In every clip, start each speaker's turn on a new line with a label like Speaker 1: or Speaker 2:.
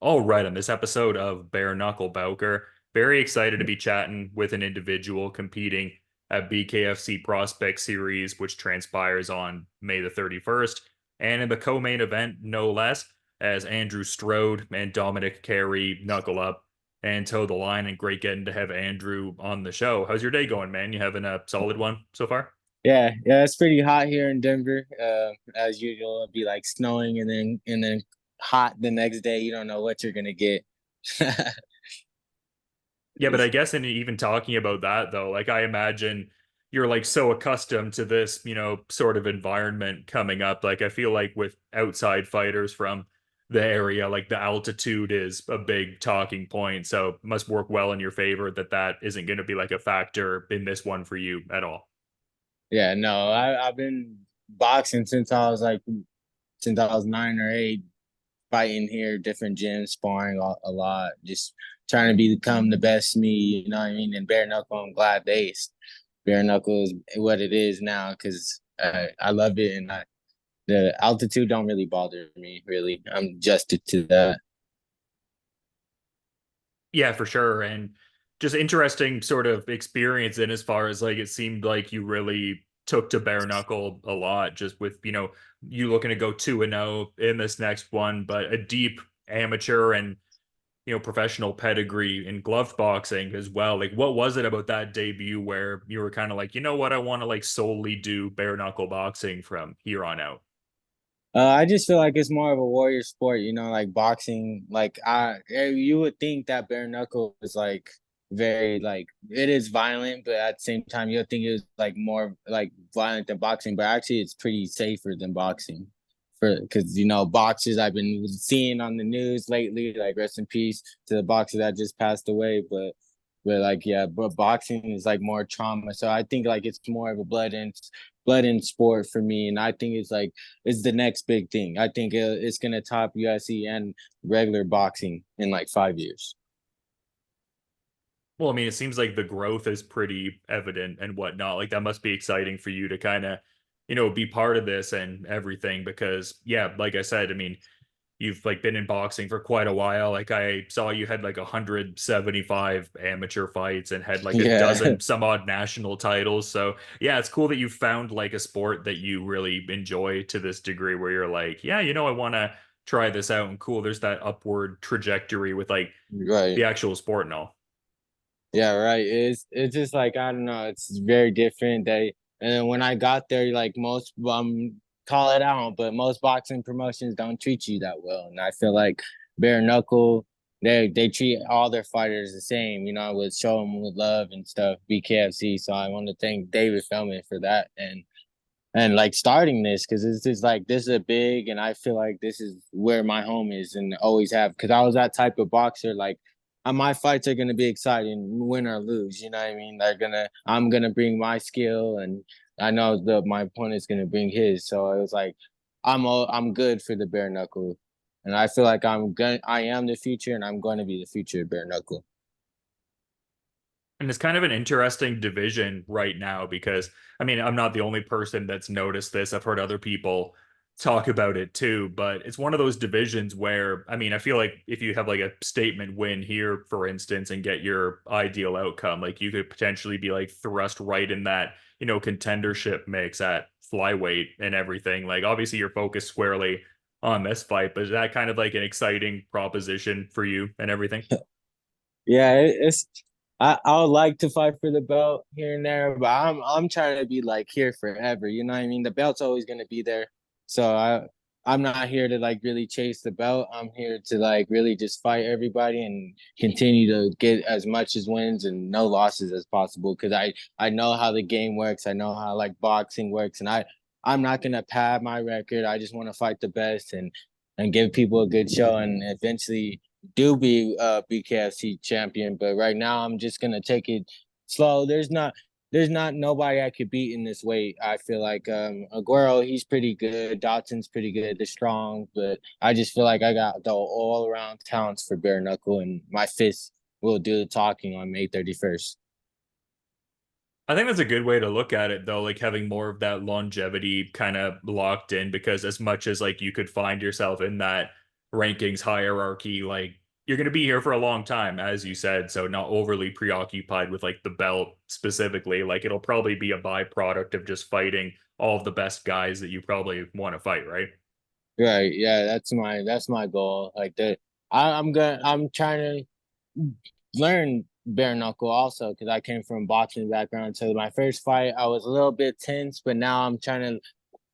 Speaker 1: All right, on this episode of Bare Knuckle Bowker, very excited to be chatting with an individual competing at BKFC Prospect Series, which transpires on May the 31st. And in the co-main event, no less, as Andrew Strode and Dominick Carey knuckle up and toe the line. And great getting to have Andrew on the show. How's your day going, man? You having a solid one so far?
Speaker 2: Yeah, it's pretty hot here in Denver. As usual, it'll be like snowing and then hot the next day. You don't know what you're gonna get.
Speaker 1: Yeah, but I guess in even talking about that though, like I imagine you're like so accustomed to this, sort of environment coming up. Like I feel like with outside fighters from the area, like the altitude is a big talking point. So it must work well in your favor that that isn't going to be like a factor in this one for you at all.
Speaker 2: Yeah, no, I've been boxing since I was 9 or 8, fighting here, different gyms, sparring a lot, just trying to become the best me. You know what I mean? And bare knuckle, I'm glad bare knuckle is what it is now because I love it and the altitude don't really bother me. Really, I'm adjusted to that.
Speaker 1: Yeah, for sure. And just interesting sort of experience in as far as like it seemed like you really took to bare knuckle a lot, just with, you looking to go 2-0 in this next one, but a deep amateur and, professional pedigree in glove boxing as well. Like, what was it about that debut where you were kind of like, you know what, I want to like solely do bare knuckle boxing from here on out?
Speaker 2: I just feel like it's more of a warrior sport, like boxing. You would think that bare knuckle is like very like it is violent, but at the same time, you would think it was like more like violent than boxing. But actually, it's pretty safer than boxing, for because boxers I've been seeing on the news lately, like rest in peace to the boxer that just passed away. But like yeah, but boxing is like more trauma, so I think like it's more of a blood and sport for me, and I think it's the next big thing. I think it's gonna top UFC and regular boxing in like 5 years.
Speaker 1: Well, I mean, it seems like the growth is pretty evident and whatnot. Like that must be exciting for you to kind of, be part of this and everything because yeah, like I said, I mean, you've like been in boxing for quite a while. Like I saw you had like 175 amateur fights and had like a
Speaker 2: Yeah,
Speaker 1: dozen some odd national titles. So yeah, it's cool that you found like a sport that you really enjoy to this degree where you're like, yeah, I want to try this out and cool. There's that upward trajectory with like
Speaker 2: right.
Speaker 1: the actual sport and all.
Speaker 2: Yeah, right. It's just like I don't know. It's very different. And then when I got there, like most call it out, but most boxing promotions don't treat you that well. And I feel like bare knuckle, they treat all their fighters the same. I would show them with love and stuff. BKFC. So I want to thank David Feldman for that and like starting this because it's just like this is a big and I feel like this is where my home is and always have because I was that type of boxer like my fights are gonna be exciting, win or lose. You know what I mean? I'm gonna bring my skill, and I know my opponent's gonna bring his. So it was like, I'm good for the bare knuckle, and I feel like I am the future, and I'm going to be the future of bare knuckle.
Speaker 1: And it's kind of an interesting division right now because, I mean, I'm not the only person that's noticed this. I've heard other people talk about it too, but it's one of those divisions where, I mean, I feel like if you have like a statement win here, for instance, and get your ideal outcome, like you could potentially be like thrust right in that, contendership mix at flyweight and everything. Like, obviously, you're focused squarely on this fight, but is that kind of like an exciting proposition for you and everything?
Speaker 2: Yeah, it's I would like to fight for the belt here and there, but I'm trying to be like here forever. You know what I mean? The belt's always gonna be there. So I'm not here to like really chase the belt. I'm here to like really just fight everybody and continue to get as much as wins and no losses as possible. Cause I know how the game works. I know how like boxing works, and I'm not gonna pad my record. I just want to fight the best and give people a good show and eventually do be BKFC champion, but right now I'm just gonna take it slow. There's not nobody I could beat in this weight. I feel like Aguero, he's pretty good. Dotson's pretty good. They're strong, but I just feel like I got the all around talents for bare knuckle, and my fist will do the talking on May 31st.
Speaker 1: I think that's a good way to look at it, though, like having more of that longevity kind of locked in, because as much as like you could find yourself in that rankings hierarchy, like you're going to be here for a long time, as you said. So not overly preoccupied with like the belt specifically. Like it'll probably be a byproduct of just fighting all of the best guys that you probably want to fight, right?
Speaker 2: Right. Yeah, that's my goal. Like I'm trying to learn bare knuckle also because I came from boxing background. So my first fight I was a little bit tense, but now I'm trying to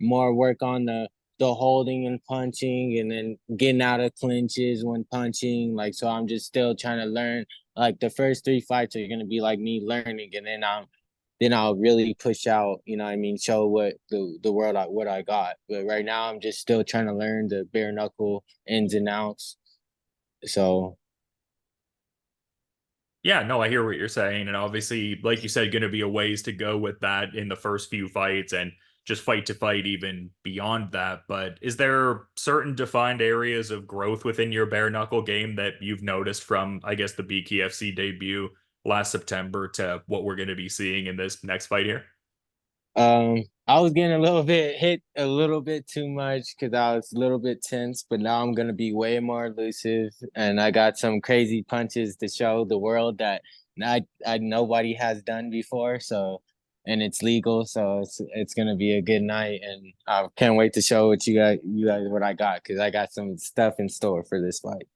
Speaker 2: more work on the holding and punching and then getting out of clinches when punching. Like so I'm just still trying to learn. Like the first three fights are gonna be like me learning and then I'll really push out, you know what I mean, show what the world what I got. But right now I'm just still trying to learn the bare knuckle ins and outs. So
Speaker 1: Yeah, no, I hear what you're saying. And obviously, like you said, going to be a ways to go with that in the first few fights and just fight to fight even beyond that. But is there certain defined areas of growth within your bare knuckle game that you've noticed from, I guess, the BKFC debut last September to what we're going to be seeing in this next fight here?
Speaker 2: I was getting a little bit hit a little bit too much because I was a little bit tense, but now I'm gonna be way more elusive, and I got some crazy punches to show the world that I nobody has done before. So, and it's legal, so it's gonna be a good night, and I can't wait to show what you guys what I got because I got some stuff in store for this fight.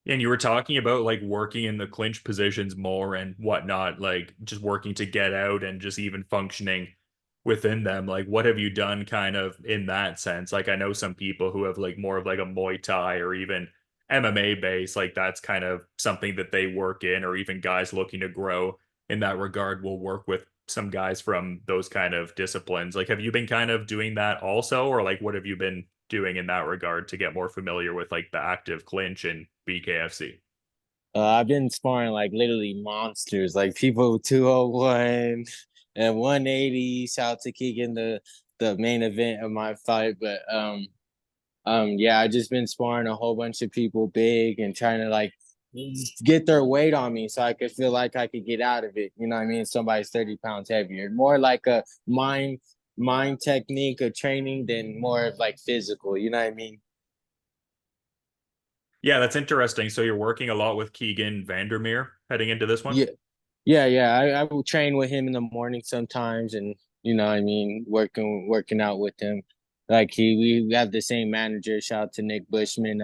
Speaker 1: And you were talking about like working in the clinch positions more and whatnot, like just working to get out and just even functioning within them. Like, what have you done kind of in that sense? Like, I know some people who have like more of like a Muay Thai or even MMA base, like that's kind of something that they work in, or even guys looking to grow in that regard will work with some guys from those kind of disciplines. Like, have you been kind of doing that also, or like what have you been doing in that regard to get more familiar with like the active clinch and BKFC?
Speaker 2: I've been sparring like literally monsters, like people 201 and 180. Shout out to Keegan, the main event of my fight. But yeah, I just been sparring a whole bunch of people big and trying to like get their weight on me so I could feel like I could get out of it. You know what I mean? Somebody's 30 pounds heavier. More like a mind technique of training than more of like physical. You know what I mean?
Speaker 1: Yeah, that's interesting. So you're working a lot with Keegan Vandermeer heading into this one?
Speaker 2: Yeah, yeah. I will train with him in the morning sometimes, and you know, what I mean, working out with him. Like we have the same manager. Shout out to Nick Bushman.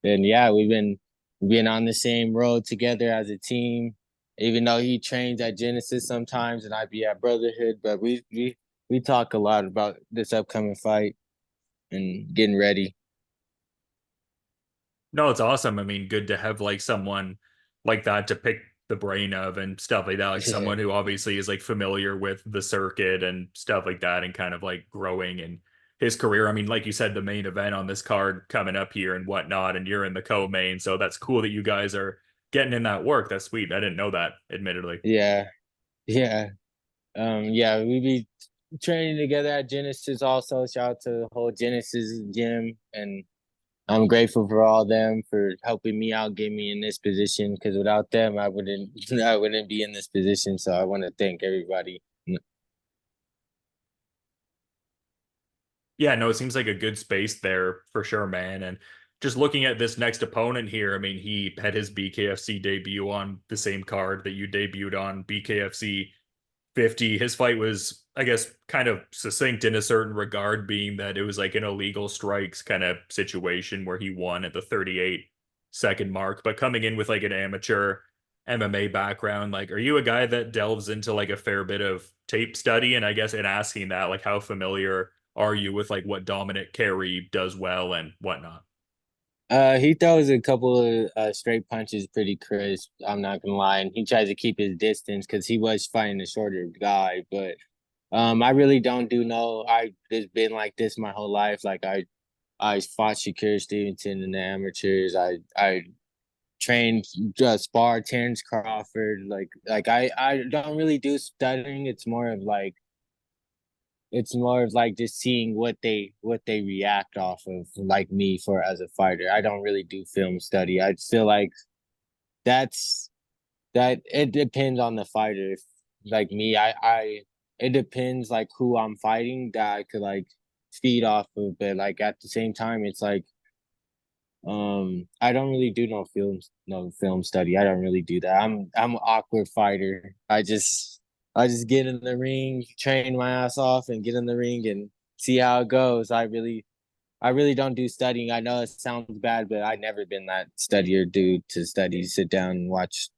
Speaker 2: And yeah, we've been on the same road together as a team. Even though he trains at Genesis sometimes, and I be at Brotherhood, but we talk a lot about this upcoming fight and getting ready.
Speaker 1: No, it's awesome. I mean, good to have like someone like that to pick the brain of and stuff like that. Like
Speaker 2: Yeah,
Speaker 1: someone who obviously is like familiar with the circuit and stuff like that and kind of like growing in his career. I mean, like you said, the main event on this card coming up here and whatnot, and you're in the co-main. So that's cool that you guys are getting in that work. That's sweet. I didn't know that, admittedly.
Speaker 2: yeah, yeah. Yeah, we be training together at Genesis also. Shout out to the whole Genesis gym, and I'm grateful for all them for helping me out, get me in this position. Because without them, I wouldn't I wouldn't be in this position. So I want to thank everybody.
Speaker 1: Yeah, no, it seems like a good space there for sure, man. And just looking at this next opponent here, I mean, he had his BKFC debut on the same card that you debuted on, BKFC 50. His fight was, I guess, kind of succinct in a certain regard, being that it was like an illegal strikes kind of situation where he won at the 38-second mark. But coming in with like an amateur MMA background, like, are you a guy that delves into like a fair bit of tape study? And I guess in asking that, like, how familiar are you with like what Dominick Carey does well and whatnot?
Speaker 2: He throws a couple of straight punches pretty crisp. I'm not gonna lie, and he tries to keep his distance because he was fighting a shorter guy. But I really don't do no. I just been like this my whole life. Like I fought Shakur Stevenson in the amateurs. I trained spar Terrence Crawford. Like I don't really do studying. It's more of like just seeing what they react off of, like me for as a fighter. I don't really do film study. I feel like that's that it depends on the fighter. If like me, I it depends like who I'm fighting that I could like feed off of, but like at the same time, it's like I don't really do no film study. I don't really do that. I'm an awkward fighter. I just get in the ring, train my ass off, and get in the ring and see how it goes. I really don't do studying. I know it sounds bad, but I never been that studier dude to study, sit down and watch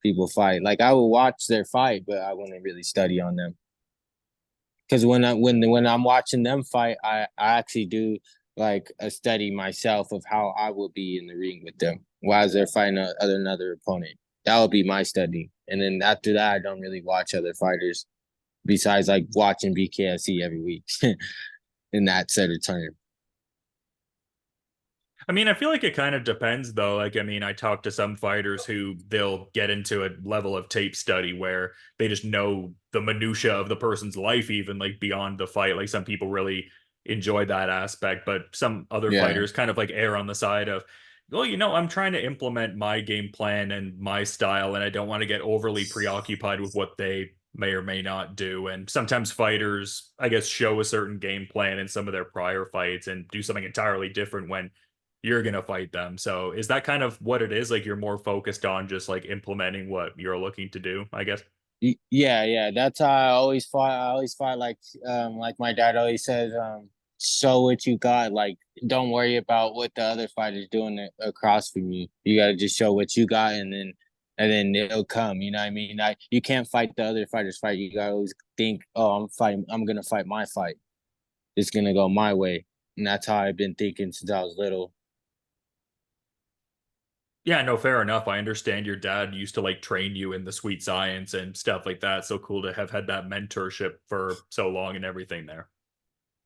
Speaker 2: people fight. Like I will watch their fight, but I wouldn't really study on them. Because when I'm watching them fight, I actually do like a study myself of how I will be in the ring with them while they're fighting another opponent. That would be my study. And then after that, I don't really watch other fighters besides like watching BKFC every week in that set of term.
Speaker 1: I mean, I feel like it kind of depends though. Like, I mean, I talk to some fighters who they'll get into a level of tape study where they just know the minutia of the person's life, even like beyond the fight. Like some people really enjoy that aspect, but some other
Speaker 2: Yeah.
Speaker 1: fighters kind of like err on the side of, well, I'm trying to implement my game plan and my style, and I don't want to get overly preoccupied with what they may or may not do. And sometimes fighters, I guess, show a certain game plan in some of their prior fights and do something entirely different when you're gonna fight them. So is that kind of what it is? Like you're more focused on just like implementing what you're looking to do, I guess.
Speaker 2: Yeah, yeah. That's how I always fought. I always fought like my dad always says, show what you got. Like, don't worry about what the other fighter's doing across from you. You gotta just show what you got, and then it'll come. You know what I mean? You can't fight the other fighter's fight. You gotta always think, oh, I'm gonna fight my fight. It's gonna go my way, and that's how I've been thinking since I was little.
Speaker 1: Yeah, no, fair enough. I understand your dad used to like train you in the sweet science and stuff like that. So cool to have had that mentorship for so long and everything there.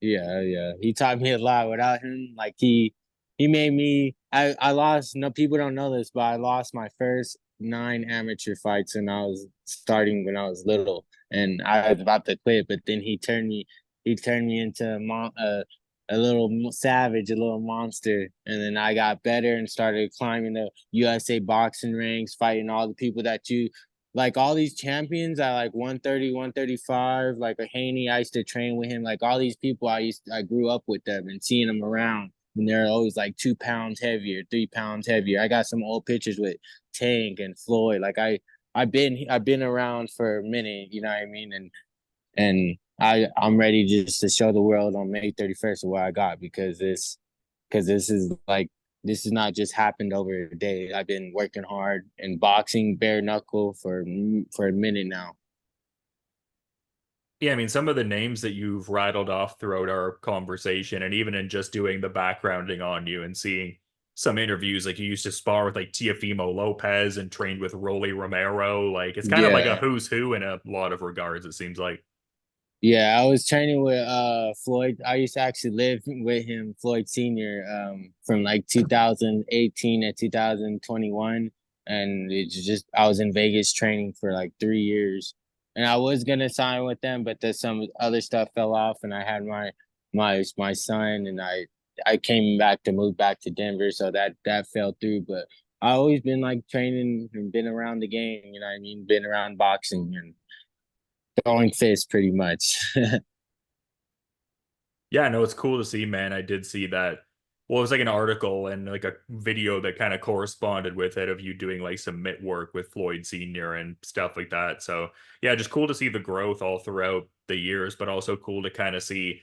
Speaker 2: Yeah, yeah. He taught me a lot. Without him, like he made me. I lost. No, people don't know this, but I lost my first 9 amateur fights when I was starting when I was little, and I was about to quit. But then he turned me into a little savage, a little monster, and then I got better and started climbing the USA boxing ranks, fighting all the people that you like all these champions at like 130, 135, like a Haney, I used to train with him. Like all these people I grew up with them and seeing them around. And they're always like 2 pounds heavier, 3 pounds heavier. I got some old pictures with Tank and Floyd. Like I've been around for a minute, you know what I mean? And I'm ready just to show the world on May 31st what I got because this is not just happened over a day. I've been working hard in boxing, bare knuckle for a minute now.
Speaker 1: Yeah, I mean, some of the names that you've rattled off throughout our conversation, and even in just doing the backgrounding on you and seeing some interviews, like you used to spar with like Teofimo Lopez and trained with Rolly Romero. Like it's kind of like a
Speaker 2: Yeah.
Speaker 1: who's who in a lot of regards, it seems like.
Speaker 2: Yeah, I was training with Floyd. I used to actually live with him, Floyd Sr. From like 2018 to 2021, and it's just I was in Vegas training for like 3 years, and I was gonna sign with them, but then some other stuff fell off, and I had my son, and I came back to move back to Denver, so that fell through. But I always been like training and been around the game, you know what I mean? Been around boxing and throwing fists pretty much.
Speaker 1: Yeah, no, it's cool to see, man. I did see that. Well, it was like an article and like a video that kind of corresponded with it of you doing like some mitt work with Floyd Sr. and stuff like that. So, yeah, just cool to see the growth all throughout the years, but also cool to kind of see,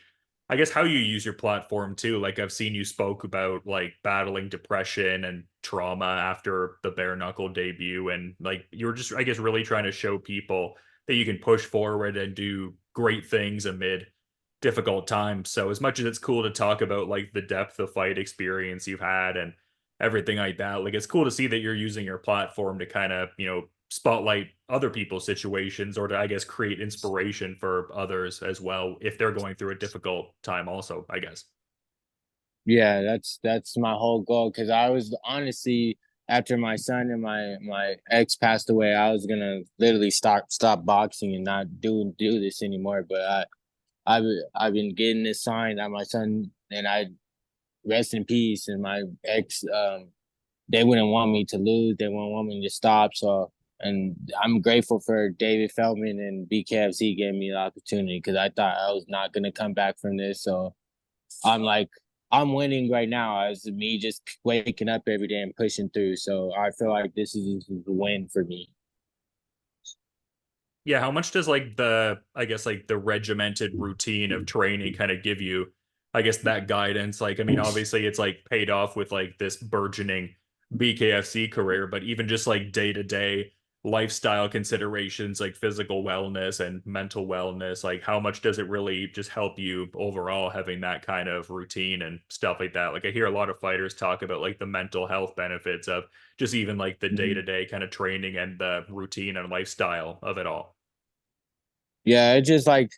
Speaker 1: I guess, how you use your platform too. Like, I've seen you spoke about like battling depression and trauma after the bare knuckle debut. And like, you were just, I guess, really trying to show people that you can push forward and do great things amid difficult time. So as much as it's cool to talk about like the depth of fight experience you've had and everything like that, like it's cool to see that you're using your platform to kind of, spotlight other people's situations or to I guess create inspiration for others as well if they're going through a difficult time also, I guess.
Speaker 2: Yeah, that's my whole goal. Because I was honestly after my son and my ex passed away, I was gonna literally stop boxing and not do this anymore. But I've I've been getting this sign that my son and I rest in peace, and my ex they wouldn't want me to lose. They wouldn't want me to stop. So, and I'm grateful for David Feldman and BKFC gave me the opportunity because I thought I was not gonna come back from this. So I'm like I'm winning right now as me just waking up every day and pushing through. So I feel like this is a win for me.
Speaker 1: Yeah, how much does like the I guess like the regimented routine of training kind of give you, I guess, that guidance? Like, I mean, obviously it's like paid off with like this burgeoning BKFC career, but even just like day-to-day lifestyle considerations like physical wellness and mental wellness, like how much does it really just help you overall having that kind of routine and stuff like that? Like I hear a lot of fighters talk about like the mental health benefits of just even like the
Speaker 2: Mhm.
Speaker 1: day-to-day kind of training and the routine and lifestyle of it all.
Speaker 2: Yeah, it's just like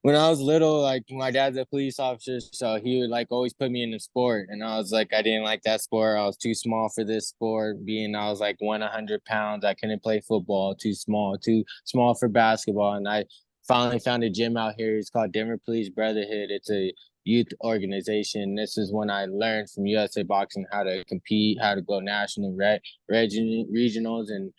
Speaker 2: when I was little, like my dad's a police officer, so he would like always put me in the sport, and I was like, I didn't like that sport. I was too small for this sport. Being I was like 100 pounds, I couldn't play football. Too small for basketball. And I finally found a gym out here. It's called Denver Police Brotherhood. It's a youth organization. This is when I learned from USA Boxing how to compete, how to go national, regionals, and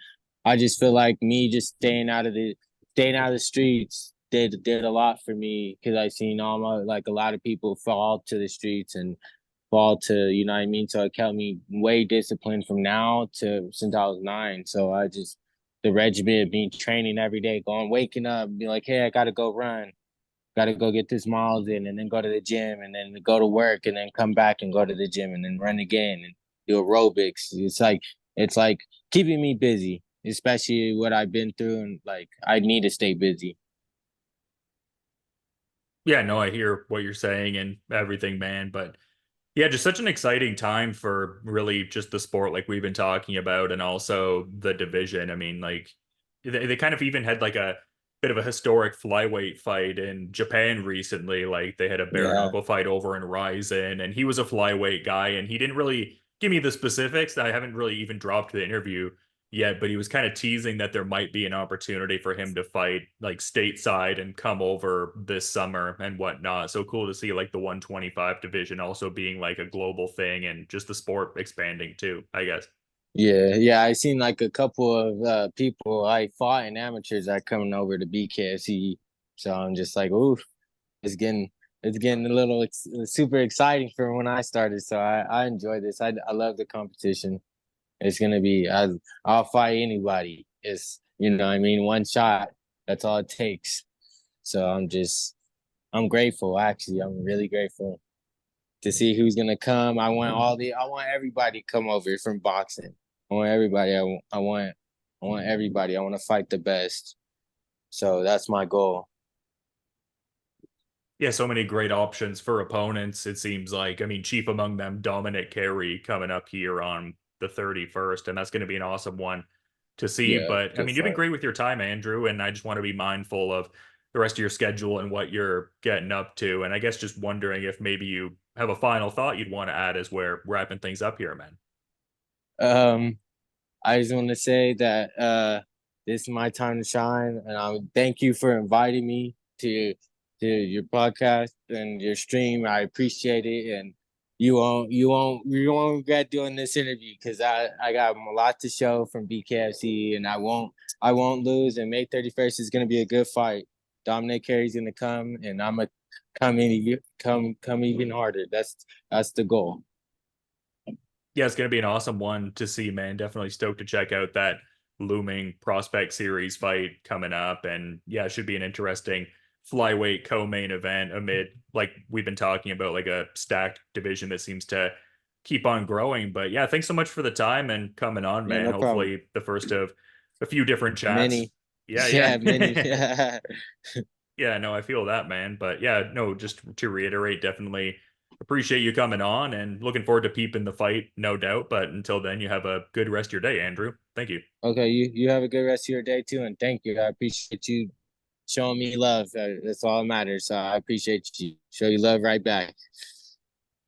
Speaker 2: I just feel like me just staying out of the streets did a lot for me because I seen all my like a lot of people fall to the streets and fall to what I mean. So it kept me way disciplined from now to since I was 9. So I just the regimen of me training every day, going waking up, be like, hey, I gotta go run, gotta go get this miles in, and then go to the gym, and then go to work, and then come back and go to the gym, and then run again and do aerobics. It's like keeping me busy, especially what I've been through, and like I need to stay busy.
Speaker 1: Yeah, no, I hear what you're saying and everything, man. But yeah, just such an exciting time for really just the sport like we've been talking about and also the division. I mean, like they kind of even had like a bit of a historic flyweight fight in Japan recently. Like they had a bare
Speaker 2: Yeah.
Speaker 1: knuckle fight over in Ryzen, and he was a flyweight guy, and he didn't really give me the specifics. I haven't really even dropped the interview yet, but he was kind of teasing that there might be an opportunity for him to fight like stateside and come over this summer and whatnot. So cool to see like the 125 division also being like a global thing and just the sport expanding too, I guess.
Speaker 2: Yeah. I seen like a couple of people I fought in amateurs that coming over to BKFC. So I'm just like, ooh, it's getting it's getting a little super exciting for when I started. So I enjoy this. I love the competition. It's gonna be I'll fight anybody. It's what I mean, one shot. That's all it takes. So I'm grateful actually. I'm really grateful to see who's gonna come. I want everybody to come over from boxing. I want everybody. I want everybody. I want to fight the best. So that's my goal.
Speaker 1: Yeah, so many great options for opponents, it seems like. I mean, chief among them, Dominick Carey coming up here on the 31st, and that's going to be an awesome one to see.
Speaker 2: Yeah,
Speaker 1: But I
Speaker 2: good
Speaker 1: mean, you've been
Speaker 2: fight.
Speaker 1: great with your time, Andrew, and I just want to be mindful of the rest of your schedule and what you're getting up to. And I guess just wondering if maybe you have a final thought you'd want to add as we're wrapping things up here, man.
Speaker 2: Um, I just want to say that this is my time to shine, and I thank you for inviting me to your podcast and your stream. I appreciate it, and you won't regret doing this interview because I got a lot to show from BKFC, and I won't lose. And May 31st is gonna be a good fight. Dominic Carey's gonna come, and I'm gonna come even harder. That's the goal.
Speaker 1: Yeah, it's going to be an awesome one to see, man. Definitely stoked to check out that looming prospect series fight coming up. And yeah, it should be an interesting flyweight co-main event amid like we've been talking about, like a stacked division that seems to keep on growing. But yeah, thanks so much for the time and coming on,
Speaker 2: Yeah,
Speaker 1: man.
Speaker 2: no problem.
Speaker 1: Hopefully the first of a few different chats.
Speaker 2: Many,
Speaker 1: Yeah,
Speaker 2: yeah, many.
Speaker 1: yeah. Yeah, no, I feel that, man. But yeah, no, just to reiterate, definitely appreciate you coming on and looking forward to peeping the fight, no doubt. But until then, you have a good rest of your day, Andrew. Thank you.
Speaker 2: Okay, you have a good rest of your day too, and thank you. I appreciate you showing me love. That's all that matters. So I appreciate you. Show you love right back.